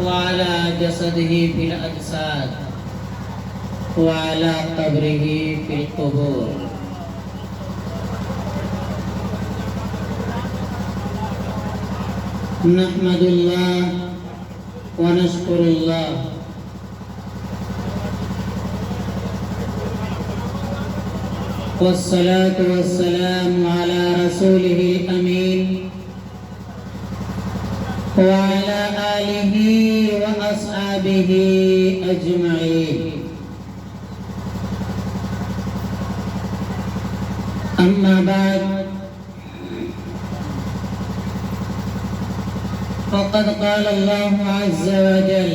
وعلى جسده في الأجساد وعلى قبره في القبور. نحمد الله ونشكر الله والصلاة والسلام على رسوله الأمين وعلى آله وأصحابه أجمعين. أما بعد، فقد قال الله عز وجل: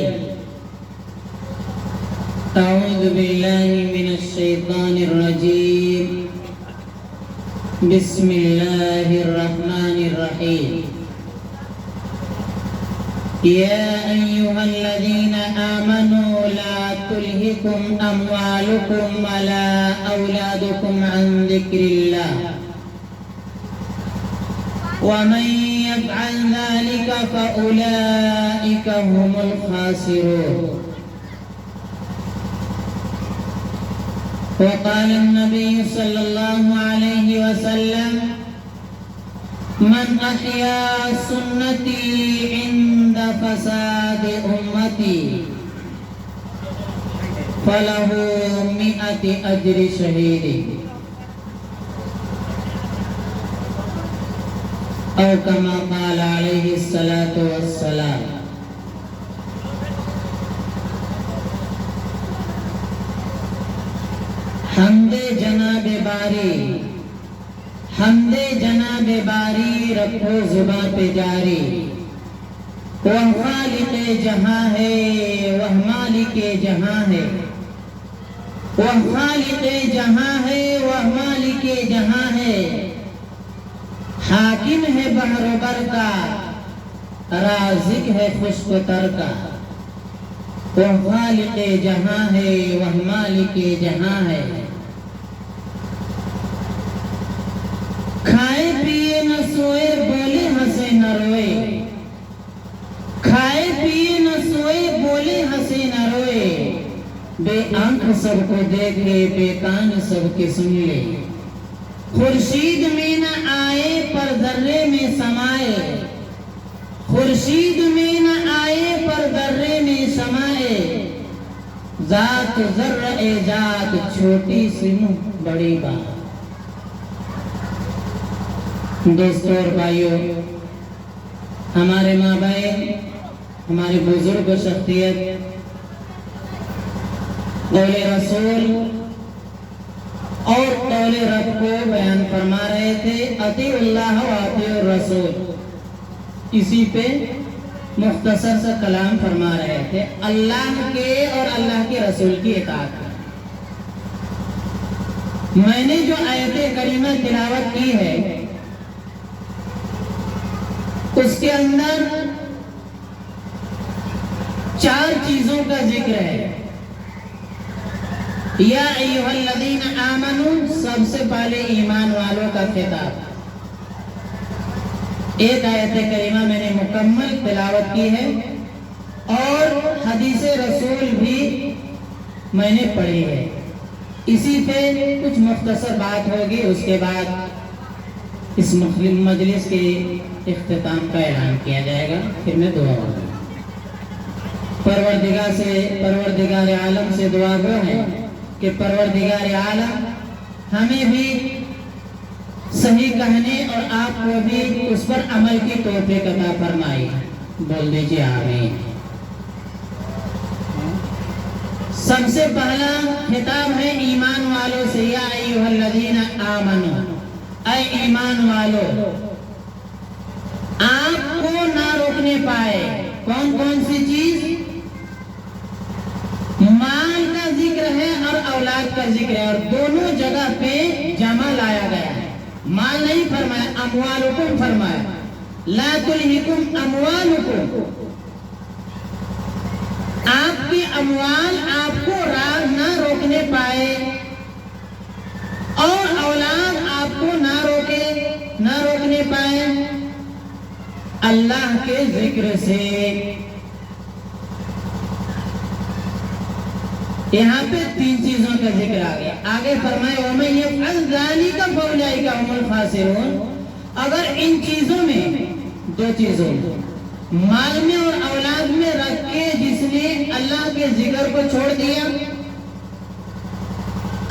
أعوذ بالله من الشيطان الرجيم، بسم الله الرحمن الرحيم. يا أيها الذين آمنوا لا تلهكم أموالكم ولا أولادكم عن ذكر الله ومن يفعل ذلك فأولئك هم الخاسرون. وقال النبي صلى الله عليه وسلم: من أحيا سنتي عند فساد أمتي فله 100 أجر شهيد، أو كما قال عليه الصلاة والسلام. حمد جناب باری، حمد جناب باری رکھو زباں پہ جاری. وہ خالق جہاں ہے، وہ مالک جہاں ہے. وہ خالق جہاں ہے، وہ مالک جہاں ہے. حاکم ہے بحر و بر کا، رازق ہے خشک و تر کا. وہ خالق جہاں ہے، وہ مالک جہاں ہے. کھائے پیے نہ سوئے، بولے ہنسے نہ روئے. کھائے پیے نہ سوئے، بولے ہنسے نہ روئے. بے آنکھ سب کو دیکھے، بے کان سب کے سن لے. خورشید میں نہ آئے پر ذرے میں سمائے. خورشید میں نہ آئے پر ذرے میں سمائے. ذات ذرہ ذات، چھوٹی سی منہ بڑی بات. دوستوں اور بھائیوں، ہمارے ماں باپ، ہمارے بزرگ و شخصیت قول رسول اور قول رب کو بیان فرما رہے تھے. اطیعوا اللہ و اطیعوا الرسول، اسی پہ مختصر سا کلام فرما رہے تھے. اللہ کے اور اللہ کے رسول کی اطاعت. میں نے جو آیت کریمہ تلاوت کی ہے اس کے اندر 4 چیزوں کا ذکر ہے. یا ایھا الذین آمنوا، سب سے پہلے ایمان والوں کا خطاب. ایک آیت کریمہ میں نے مکمل تلاوت کی ہے اور حدیث رسول بھی میں نے پڑھی ہے. اسی پہ کچھ مختصر بات ہوگی، اس کے بعد اس مجلس کے اختتام کا اعلان کیا جائے گا. پھر میں دعا ہوگی. پروردگار عالم سے دعا وہ ہے کہ پروردگار عالم ہمیں بھی صحیح کہنے اور آپ کو بھی اس پر عمل کی توفیق عطا فرمائے. بول دیجیے آمین. سب سے پہلا خطاب ہے ایمان والوں سے. یا ایھا الذین آمنوا، اے ایمان والو، آپ کو نہ روکنے پائے کون کون سی چیز؟ مال کا ذکر ہے اور اولاد کا ذکر ہے، اور دونوں جگہ پہ جمع لایا گیا ہے. مال نہیں فرمایا، اموالکم فرمایا. لا تلہکم اموالکم، آپ کی اموال آپ کو راہ نہ روکنے پائے اور اولاد آپ کو نہ روکنے پائے اللہ کے ذکر سے. یہاں پہ 3 چیزوں کا ذکر آ گیا. آگے فرمائے وَمَن يَفْعَلْ ذَلِكَ فَأُولَٰئِكَ هُمُ الْخَاسِرُونَ. اگر ان چیزوں میں 2 چیزوں مال میں اور اولاد میں رکھ کے جس نے اللہ کے ذکر کو چھوڑ دیا،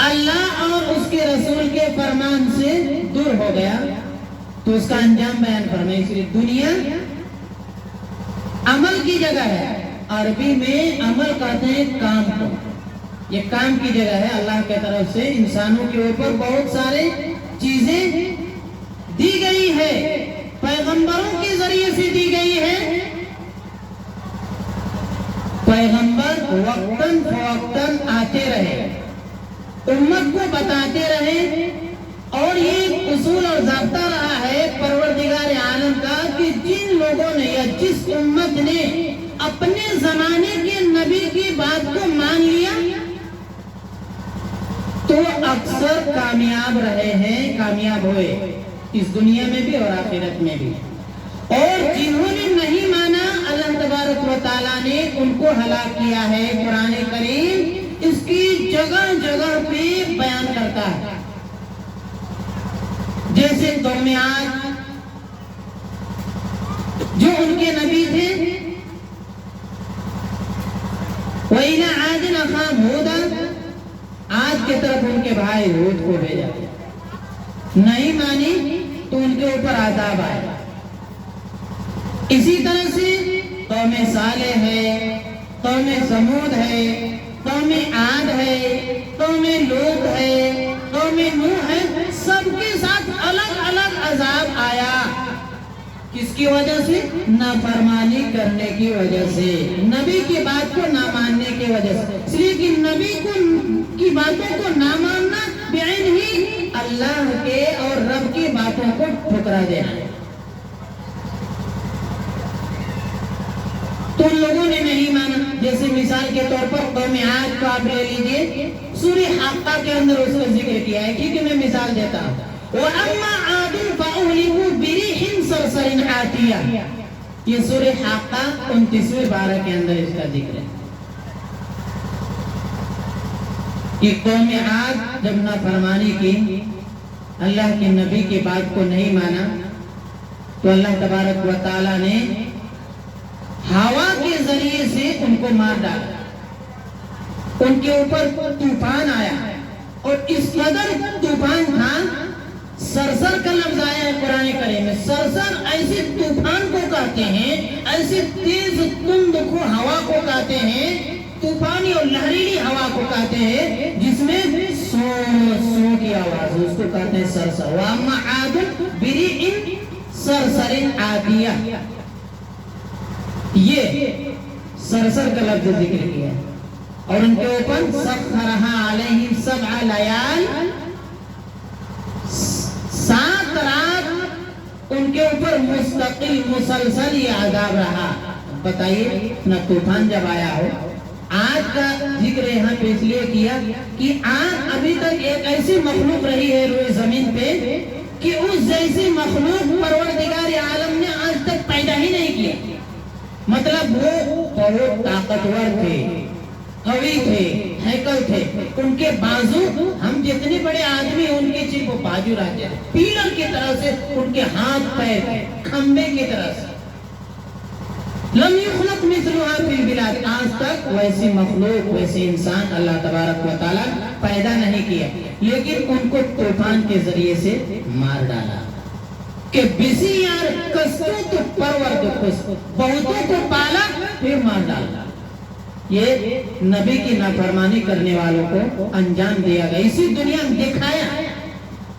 اللہ اور اس کے رسول کے فرمان سے دور ہو گیا، تو اس کا انجام بیان فرمائے. اس لیے دنیا عمل کی جگہ ہے. عربی میں عمل کہتے ہیں کام کو. یہ کام کی جگہ ہے. اللہ کی طرف سے انسانوں کے اوپر بہت سارے چیزیں دی گئی ہے، پیغمبروں کے ذریعے سے دی گئی ہے. پیغمبر وقتاً فوقتاً آتے رہے، امت کو بتاتے رہے، اور یہ اصول اور ضابطہ رہا ہے پروردگار عالم کا کہ جن لوگوں نے یا جس امت نے اپنے زمانے کے نبی کی بات کو مان لیا تو اکثر کامیاب رہے ہیں، کامیاب ہوئے اس دنیا میں بھی اور آخرت میں بھی. اور جنہوں نے نہیں مانا اللہ تبارک و تعالیٰ نے ان کو ہلاک کیا ہے. قرآن کریم اس کی جگہ جگہ پہ بیان کرتا ہے. جیسے قوم عاد جو ان کے نبی تھے، وَإِلَىٰ عَادٍ أَخَاهُمْ هُودًا، عاد کی طرف ان کے بھائی ہود کو بھیجا، نہیں مانی تو ان کے اوپر عذاب آیا. اسی طرح سے قوم صالح ہے، قوم سمود ہے، قوم عاد ہے، قوم لوط ہے، قوم نوح ہے، سب کے ساتھ الگ الگ عذاب آیا. کس کی وجہ سے؟ نافرمانی کرنے کی وجہ سے، نبی کی بات کو نہ ماننے کی وجہ سے. اس لیے کہ نبی کی باتوں کو نہ ماننا بعین ہی اللہ کے اور رب کی باتوں کو ٹھکرا دینا. تو ان لوگوں نے نہیں مانا. جیسے مثال کے طور پر قوم عاد کو آپ لے لیجئے، سورہ حاقہ کے اندر اس کا ذکر کیا ہے. ٹھیک ہے، میں مثال دیتا ہوں. وَأَمَّا عَادٌ فَأُهْلِكُوا بِرِيحٍ صَرْصَرٍ عَاتِيَةٍ، یہ سورہ حاقہ 29ویں پارہ کے اندر اس کا ذکر ہے کہ قوم عاد جب نافرمانی کی، اللہ کے نبی کی بات کو نہیں مانا، تو اللہ تبارک و تعالیٰ نے ہوا کے ذریعے سے ان کو مار ڈالا. ان کے اوپر طوفان آیا، اور اس قدر طوفان تھا، سرسر کا لفظ آیا ہے قرآن کریم میں. سرسر ایسے طوفان کو کہتے ہیں، ایسے تیز تند کو ہوا کو کہتے ہیں، طوفانی اور لہریلی ہوا کو کہتے ہیں جس میں سو سو کی آواز، اس کو کہتے ہیں سرسر. وَأَمَّا عَادٌ بِرِيحٍ صَرْصَرٍ عَاتِيَةٍ، یہ سرسر کا لفظ ذکر کیا ہے. اور ان کے اوپر سَخَّرَهَا عَلَيْهِمْ 7 لَيَالٍ، 7 رات ان کے اوپر مستقل مسلسل یہ عذاب رہا. بتائیے نہ طوفان جب آیا ہو. آج کا ذکر یہاں پہ اس لیے کیا کہ آج ابھی تک ایک ایسی مخلوق رہی ہے روئے زمین پہ کہ اس جیسی مخلوق پروردگار عالم نے آج تک پیدا ہی نہیں کیا. مطلب وہ بہت طاقتور تھے، قوی تھے، ہیکل تھے. ان کے بازو، ہم جتنے بڑے آدمی ان کے صرف وہ بازو رہتے ہیں، پیلر کی طرح سے ان کے ہاتھ پیر تھے، کھمبے کی طرح سے. لم یخلق مثلها فی البلاد، آج تک ویسی مخلوق، ویسے انسان اللہ تبارک و تعالیٰ پیدا نہیں کیا. لیکن ان کو طوفان کے ذریعے سے مار ڈالا کہ بسیار کسوں تو پرورد کس، بہتوں کو پالا پھر مار ڈالا. یہ نبی کی نافرمانی کرنے والوں کو انجام دیا گیا، اسی دنیا میں دکھایا.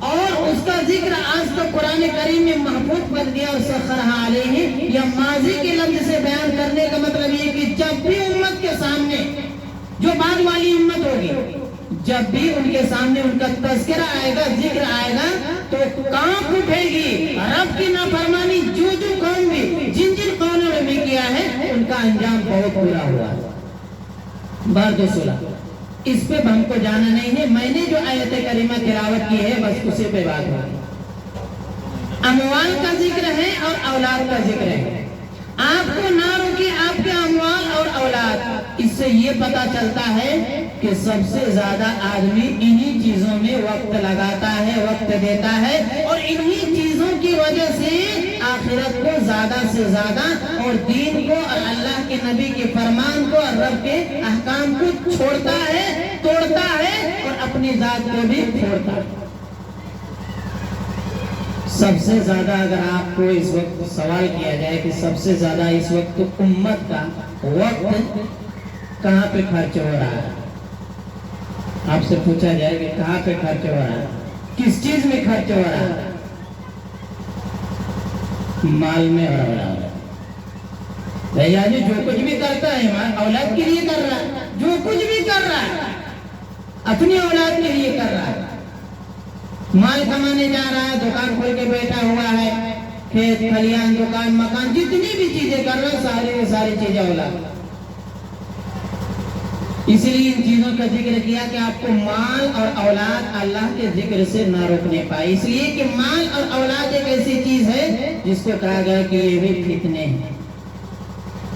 اور اس کا ذکر آج تو قرآن کریم میں محفوظ کر دیا. اور سخرها علیہ، یا ماضی کے لفظ سے بیان کرنے کا مطلب یہ کہ جب بھی امت کے سامنے، جو بعد والی امت ہوگی، جب بھی ان کے سامنے ان کا تذکرہ آئے گا، ذکر آئے گا، تو کانپ اٹھے گی. رب کی نافرمانی جو قوم بھی، جن قوموں نے بھی کیا ہے، ان کا انجام بہت برا ہوا. بار 216 اس پہ ہم کو جانا نہیں ہے. میں نے جو آیت کریمہ تلاوت کی ہے بس اسی پہ بات ہو. اموال کا ذکر ہے اور اولاد کا ذکر ہے. آپ کو نہ روکے آپ کے اموال اور اولاد، اس سے سے یہ پتا چلتا ہے کہ سب سے زیادہ آدمی انہی چیزوں میں وقت لگاتا ہے، وقت دیتا ہے، اور انہی چیزوں کی وجہ سے آخرت کو زیادہ سے زیادہ اور دین کو اور اللہ کے نبی کے فرمان کو اور رب کے احکام کو چھوڑتا ہے، توڑتا ہے اور اپنی ذات کو بھی چھوڑتا ہے۔ سب سے زیادہ اگر آپ کو اس وقت سوال کیا جائے کہ سب سے زیادہ اس وقت امت کا وقت کہاں پہ خرچ ہو رہا ہے، آپ سے پوچھا جائے کہ کہاں پہ خرچ ہو رہا ہے، کس چیز میں خرچ ہو رہا ہے؟ مال میں اور اولاد میں۔ یعنی جو کچھ بھی کرتا ہے اولاد کے لیے کر رہا ہے، جو کچھ بھی کر رہا ہے اپنی اولاد کے لیے کر رہا ہے۔ مال کمانے جا رہا ہے، دکان کھول کے بیٹھا ہوا ہے، کھیت کھلیان دکان مکان جتنی بھی چیزیں کر رہا ہے ساری چیزیں اولاد۔ اس لیے ان چیزوں کا ذکر کیا کہ آپ کو مال اور اولاد اللہ کے ذکر سے نہ روکنے پائے، اس لیے کہ مال اور اولاد ایک ایسی چیز ہے جس کو کہا گیا کہ یہ بھی فتنے ہیں۔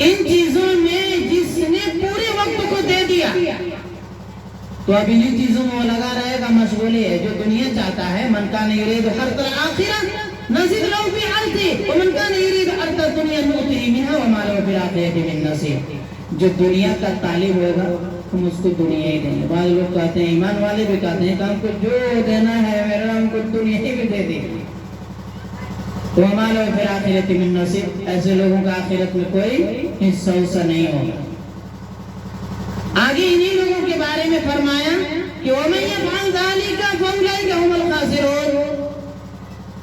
ان چیزوں میں جس نے پورے وقت کو دے دیا تو اب انہی چیزوں میں وہ لگا رہے گا، مشغولی ہے۔ جو دنیا چاہتا ہے من کان یرید حرث الآخرہ نزد لہ فی حرثہ ومن کان یرید حرث الدنیا نؤتہ منہا وما لہ فی الآخرۃ من نصیب۔ جو دنیا کا طالب ہوگا ہم اس کو دنیا ہی دیں گے۔ بعض لوگ کہتے ہیں، ایمان والے بھی کہتے ہیں کہ ہم کو جو دینا ہے میرا ہم کو دنیا ہی بھی دے دیں گے، وما لہ فی الآخرۃ من نصیب۔ ایسے لوگوں کا آخرت میں کوئی حصہ نہیں ہوگا۔ آگے انہی لوگوں کے بارے میں فرمایا کہ وَمَن يَفْعَلْ ذَلِكَ فَأُولَئِكَ هُمُ الْخَاسِرُونَ،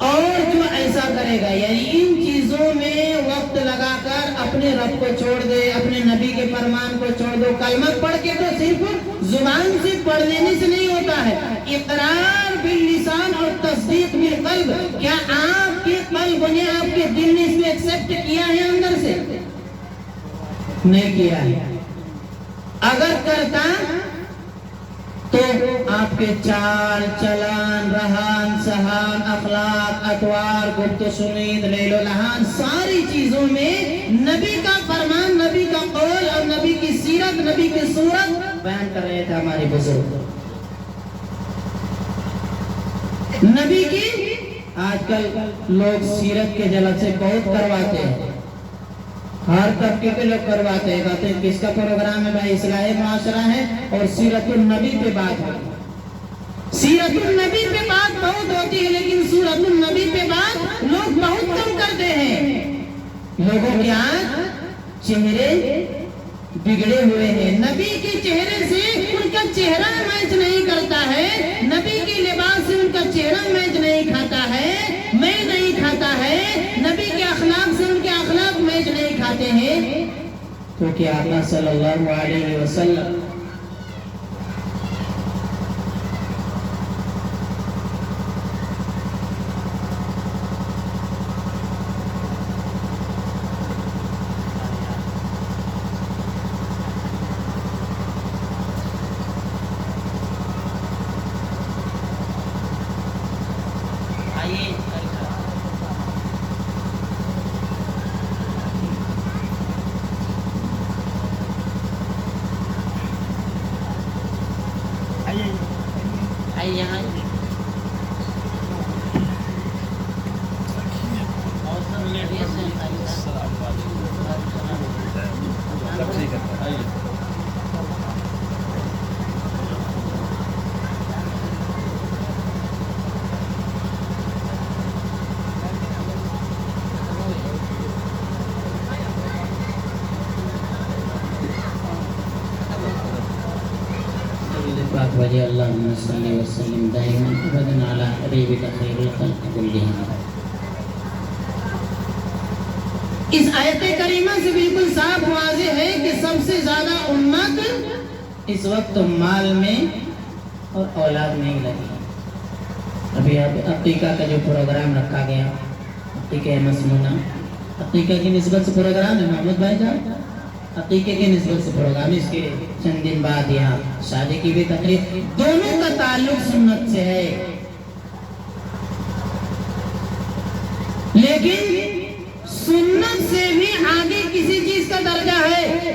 اور جو ایسا کرے گا یعنی ان چیزوں میں وقت لگا کر اپنے رب کو چھوڑ دے، اپنے نبی کے فرمان کو چھوڑ دو۔ کلمہ پڑھ کے تو صرف زبان سے پڑھ لینے سے نہیں ہوتا ہے، اقرار باللسان اور تصدیق بالقلب۔ کیا آپ کے قلب نے، آپ کے دل نے اس کو ایکسپٹ کیا ہے اندر سے؟ نہیں کیا ہے۔ اگر کرتا تو آپ کے چال چلان، رہان سہان، اخلاق، اطوار، گفت و شنید، لیل و لہان، ساری چیزوں میں نبی کا فرمان، نبی کا قول اور نبی کی سیرت، نبی کی صورت بیان کر رہے تھے ہمارے بزرگ۔ نبی کی آج کل لوگ سیرت کے جلسے بہت کرواتے ہیں، ہر طبقے کے لوگ کرواتے ہیں، کہتے ہیں کس کا پروگرام ہے بھائی؟ اصلاح معاشرہ ہے اور سیرت النبی پہ بات ہے۔ سیرت النبی پہ بات بہت ہوتی ہے لیکن سورت النبی پہ بات لوگ بہت کم کرتے ہیں۔ لوگوں کے آج چہرے بگڑے ہوئے ہیں، نبی کے چہرے سے ان کا چہرہ میچ نہیں کرتا ہے، نبی کے لباس سے ان کا چہرہ میچ نہیں کھاتا ہے، میل نہیں کھاتا ہے، نبی کے اخلاق سے ان کے اخلاق میچ نہیں کھاتے ہیں۔ تو کیا آقا صلی اللہ علیہ وسلم یہاں وجہ اللہم صلی وسلم دائما ابدا علی حبیبک خیر الخلق کلہم۔ اس آیت کریمہ سے بالکل صاف واضح ہے کہ سب سے زیادہ امت اس وقت مال میں اور اولاد میں ہی لگی۔ ابھی عقیقہ کا جو پروگرام رکھا گیا، عقیقہ مسمونہ، عقیقہ کی نسبت سے پروگرام ہے محمد بھائی جان، عقیقے کی نسبت سے پروگرام، اس کے چند دن بعد یہاں شادی کی بھی تقریب، دونوں کا تعلق سنت سے ہے۔ لیکن سنت سے بھی آگے کسی چیز کا درجہ ہے،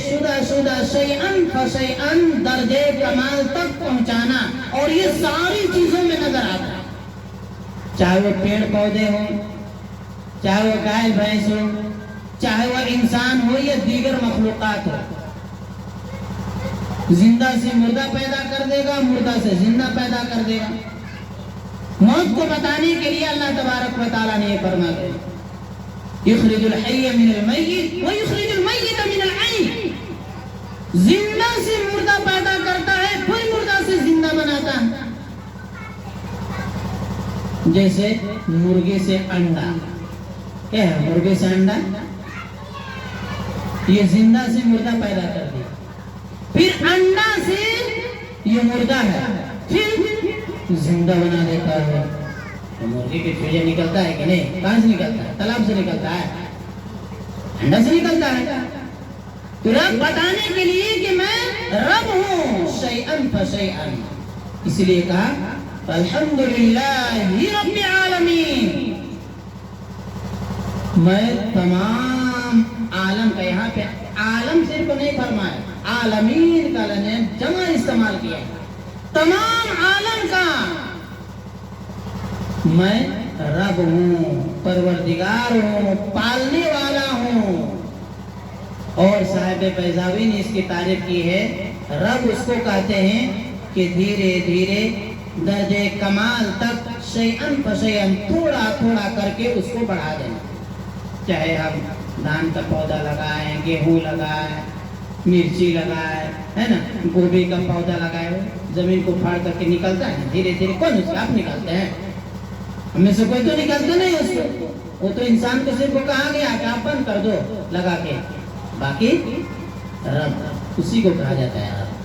شدہ شیئن فشیئن درجے کمال تک پہنچانا، اور یہ ساری چیزوں میں نظر آتا ہے، چاہے وہ پیڑ پودے ہوں، چاہے وہ گائے بھینس ہو، چاہے وہ انسان ہو یا دیگر مخلوقات ہو۔ زندہ سے مردہ پیدا کر دے گا، مردہ سے زندہ پیدا کر دے گا۔ موت کو بتانے کے لیے اللہ تبارک و تعالیٰ نے یہ فرما دیا، یخرج الحی من المیت ویخرج المیت من الحی، زندہ سے مردہ پیدا کرتا ہے، پھر مردہ سے زندہ بناتا ہے۔ جیسے مرغے سے انڈا، کیا ہے مرغے سے انڈا؟ یہ زندہ سے مردہ پیدا کر دیا، پھر انڈا سے یہ مردہ ہے، پھر زندہ بنا دیتا ہے۔ مرغی کے چوجے نکلتا ہے کہ نہیں؟ کہاں سے نکلتا ہے؟ تالاب سے نکلتا ہے، انڈا سے نکلتا ہے۔ تو رب بتانے کے لیے کہ میں رب ہوں، شیئن فشیئن، اس لیے کہا الحمدللہ رب العالمین، میں تمام عالم کا، یہاں پہ عالم صرف نہیں فرمایا، عالمین کا لفظ جمع استعمال کیا، تمام عالم کا میں رب ہوں، پروردگار ہوں، پالنے والا ہوں۔ اور صاحب بیضاوی نے اس کی تعریف کی ہے، رب اس کو کہتے ہیں کہ دھیرے دھیرے درجے کمال تک شیئن فشیئن، تھوڑا تھوڑا کر کے اس کو بڑھا دینا۔ چاہے ہم دھان کا پودا لگائیں، گیہوں لگائیں، مرچی لگائیں، ہے نا، گوبھی کا پودا لگائے، زمین کو پھاڑ کر کے نکلتا ہے دھیرے دھیرے، کون اس کا آپ نکالتے ہیں؟ ہم میں سے کوئی تو نکالتا نہیں اس کو، وہ تو انسان کو صرف کہا گیا کہ آپ بند کر دو لگا کے، باقی رب اسی کو کہا جاتا ہے رب۔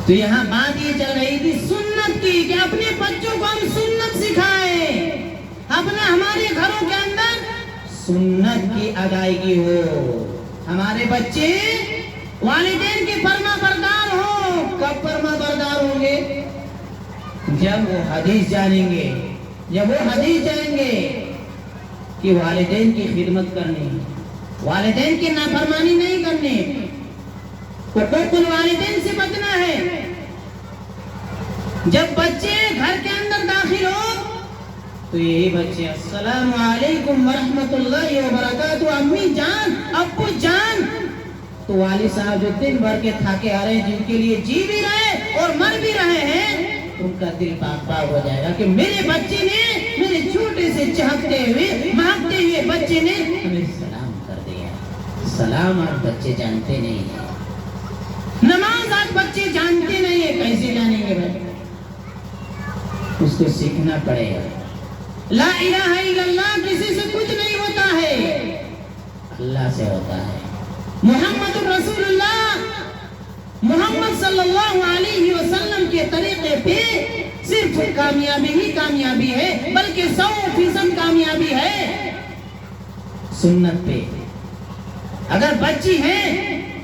تو یہاں بات یہ چل رہی تھی سنت کی، کہ اپنے بچوں کو ہم سنت سکھائیں، ہمارے گھروں کے اندر سنت کی ادائیگی ہو، ہمارے بچے والدین کے فرما بردار ہوں۔ کب فرما بردار ہوں گے؟ جب وہ حدیث جانیں گے، جب وہ حدیث جانیں گے کہ والدین کی خدمت کرنی، والدین کی نافرمانی نہیں کرنی، حقوق الوالدین سے بچنا ہے۔ جب بچے گھر کے اندر داخل ہو تو یہی بچے السلام علیکم ورحمت اللہ وبرکاتہ، امی جان، ابو جان، تو والد صاحب جو دن بھر کے تھاکے آ رہے ہیں، جن کے لیے جی بھی رہے اور مر بھی رہے ہیں، ان کا دل پاک پاک ہو جائے گا کہ میرے بچے نے، میرے چھوٹے سے چہکتے ہوئے مہکتے ہوئے بچے نے ہمیں سلام کر دیا۔ سلام آج بچے جانتے نہیں ہیں، نماز آج بچے جانتے نہیں ہیں، کیسے جانیں گے بھائی؟ اس کو سیکھنا پڑے گا۔ لا الہ الا اللہ کسی سے کچھ نہیں ہوتا ہے، اللہ سے ہوتا ہے۔ محمد رسول اللہ، محمد صلی اللہ علیہ وسلم کے طریقے پہ صرف کامیابی ہی کامیابی ہے، بلکہ 100% کامیابی ہے سنت پہ۔ اگر بچی ہے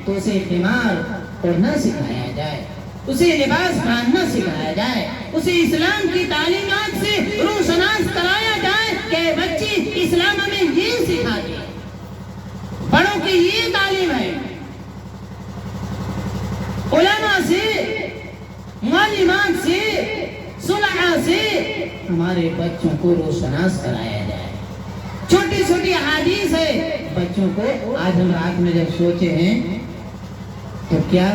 تو اسے خمار پڑھنا سکھایا جائے، اسے لباس پہننا سکھایا جائے، اسے اسلام کی تعلیمات سے روشناس کرایا جائے کہ بچی اسلام ہمیں یہ سکھا دے، بڑوں کی یہ تعلیم ہے۔ علماء سے، معلمات سے، صلحاء سے ہمارے بچوں کو روشناس کرایا جائے۔ چھوٹی چھوٹی احادیث ہے بچوں کو، آج ہم رات میں جب سوچے ہیں تو کیا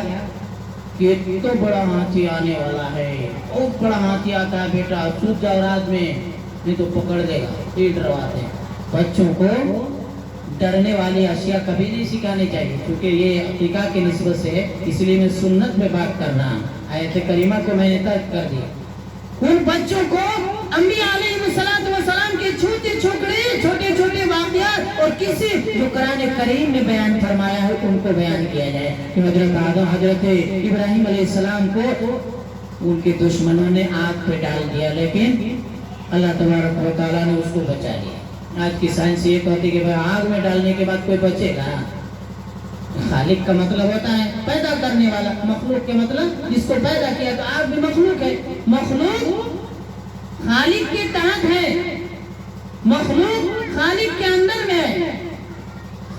کہ تو بڑا ہاتھی آنے والا ہے، بہت بڑا ہاتھی آتا ہے بیٹا، سوچ جاؤ رات میں نہیں تو پکڑ دے گا، یہ ڈرواتے ہیں بچوں کو۔ ڈرنے والی اشیاء کبھی نہیں سکھانی چاہیے، کیونکہ یہ عقیقہ کی نسبت سے ہے، اس لیے میں سنت میں بات کر رہا ہوں۔ آیت کریمہ کو میں نے ترک کر دیا۔ ان بچوں کو انبیاء علیہ السلام کے چھوٹے چھوٹے واقعات اور کسی جو قرآن کریم میں بیان فرمایا ہے ان کو بیان کیا جائے کہ حضرت آدم، حضرت ابراہیم علیہ السلام کو ان کے دشمنوں نے آگ پہ ڈال دیا، لیکن اللہ تبارک و تعالیٰ نے اس کو بچا لیا۔ آج کی سائنس یہ کہتی کہ آگ میں ڈالنے کے بعد کوئی بچے گا؟ خالق کا مطلب ہوتا ہے پیدا کرنے والا، مخلوق کے مطلب جس کو پیدا کیا، تو آگ بھی مخلوق ہے۔ مخلوق خالق کے تحت ہے، مخلوق خالق کے اندر میں ہے۔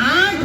8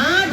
8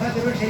دفعہ ضرور شریف